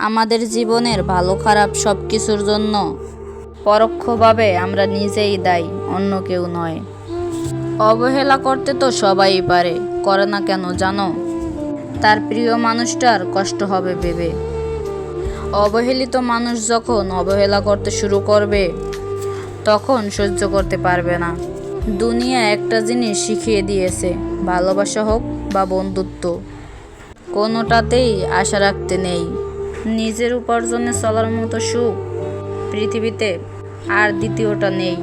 আমাদের জীবনের ভালো খারাপ সব কিছুর জন্য পরোক্ষভাবে আমরা নিজেই দায়ী, অন্য কেউ নয়। অবহেলা করতে তো সবাই পারে, করে না কেন জানো? তার প্রিয় মানুষটার কষ্ট হবে ভেবে। অবহেলিত মানুষ যখন অবহেলা করতে শুরু করবে তখন সহ্য করতে পারবে না। দুনিয়া একটা জিনিস শিখিয়ে দিয়েছে, ভালোবাসা হোক বা বন্ধুত্ব, কোনোটাতেই আশা রাখতে নেই। নিজের উপার্জনে চলার মতো সুখ পৃথিবীতে আর দ্বিতীয়টা নেই।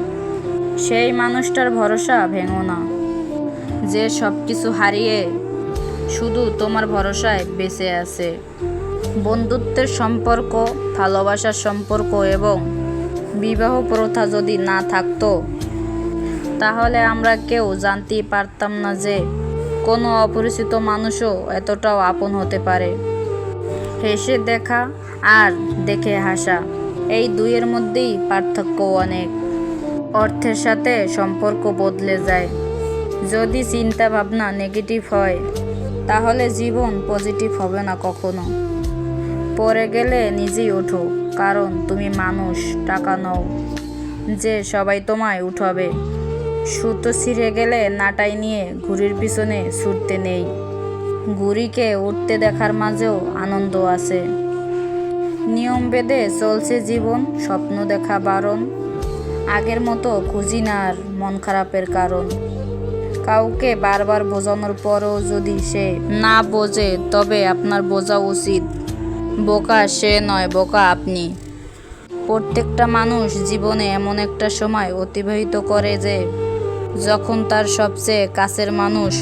সেই মানুষটার ভরসা ভেঙো না, যে সব কিছু হারিয়ে শুধু তোমার ভরসায় বেঁচে আছে। বন্ধুত্বের সম্পর্ক, ভালোবাসার সম্পর্ক এবং বিবাহ প্রথা যদি না থাকতো তাহলে আমরা কেউ জানতেই পারতাম না যে কোনো অপরিচিত মানুষও এতটাও আপন হতে পারে। হেসে দেখা আর দেখে হাসা, এই দুইয়ের মধ্যেই পার্থক্য অনেক। অর্থের সাথে সম্পর্ক বদলে যায়। যদি চিন্তা ভাবনা নেগেটিভ হয় তাহলে জীবন পজিটিভ হবে না কখনো। পড়ে গেলে নিজেই ওঠো, কারণ তুমি মানুষ, টাকা নও যে সবাই তোমায় উঠাবে। সুতো ছিঁড়ে গেলে নাটাই নিয়ে ঘুড়ির পিছনে ছুটতে নেই। ঘুড়িকে উঠতে দেখার মাঝেও আনন্দ আছে। নিয়ম বেঁধে চলছে জীবন, স্বপ্ন দেখা বারণ। আগের মতো খুঁজি না আর মন খারাপের কারণ। কাউকে বারবার বোঝানোর পরও যদি সে না বোঝে তবে আপনার বোঝা উচিত। বোকা সে নয়, বোকা আপনি। প্রত্যেকটা মানুষ জীবনে এমন একটা সময় অতিবাহিত করে যে যখন তার সবচেয়ে কাছের মানুষ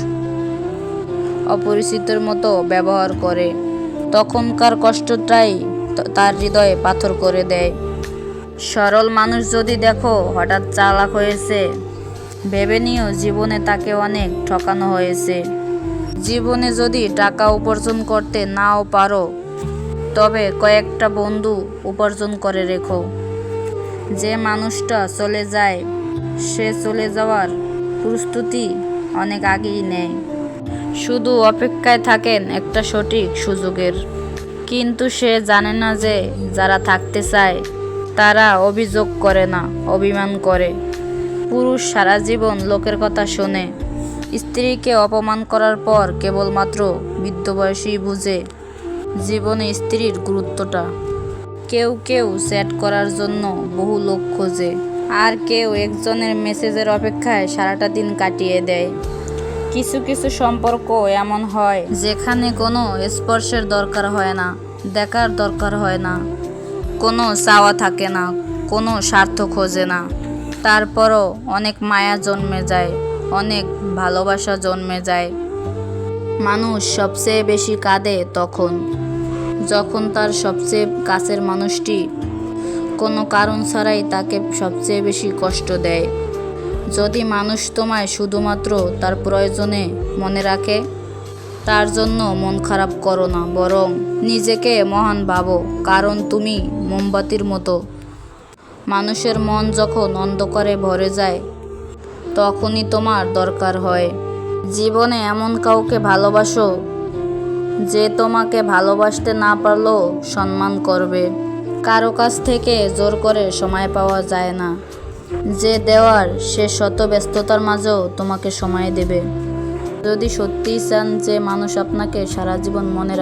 অপরিচিতের মতো ব্যবহার করে। তখনকার কষ্টটাই তার হৃদয়ে পাথর করে দেয়। সরল মানুষ যদি দেখো হঠাৎ চালাক হয়েছে, ভেবে নিও জীবনে তাকে অনেক ঠকানো হয়েছে। জীবনে যদি টাকা উপার্জন করতে নাও পারো তবে কয়েকটা বন্ধু উপার্জন করে রেখো। যে মানুষটা চলে যায় সে চলে যাওয়ার প্রস্তুতি অনেক আগেই নেয়, শুধু অপেক্ষায় থাকেন একটা সঠিক সুযোগের। কিন্তু সে জানে না যে যারা থাকতে চায় তারা অভিযোগ করে না, অভিমান করে। পুরুষ সারা জীবন লোকের কথা শোনে। স্ত্রীকে অপমান করার পর কেবলমাত্র বৃদ্ধ বয়সেই বুঝে জীবনে স্ত্রীর গুরুত্বটা। কেউ কেউ চ্যাট করার জন্য বহু লোক খোঁজে, আর কেউ একজনের মেসেজের অপেক্ষায় সারাটা দিন কাটিয়ে দেয়। কিছু কিছু সম্পর্ক এমন হয় যেখানে কোনো স্পর্শের দরকার হয় না, দেখার দরকার হয় না, কোনো চাওয়া থাকে না, কোনো স্বার্থ খোঁজে না। তারপরও অনেক মায়া জন্মে যায়, অনেক ভালোবাসা জন্মে যায়। মানুষ সবচেয়ে বেশি কাঁদে যখন তার সবচেয়ে কাছের মানুষটি কোনো কারণ ছাড়াই তাকে সবচেয়ে বেশি কষ্ট দেয়। যদি মানুষ তোমায় শুধুমাত্র তার প্রয়োজনে মনে রাখে, তার জন্য মন খারাপ করো না, বরং নিজেকে মহান ভাবো, কারণ তুমি মোমবাতির মতো। মানুষের মন যখন অন্ধকারে ভরে যায় তখনই তোমার দরকার হয়। জীবনে এমন কাউকে ভালোবাসো যে তোমাকে ভালোবাসতে না পারলেও সম্মান করবে। কারো কাছ থেকে জোর করে সময় পাওয়া যায় না, যে দেওয়ার সে শত ব্যস্ততার মাঝেও তোমাকে সময় দেবে। যদি সত্যিই চান যে মানুষ আপনাকে সারা জীবন মনে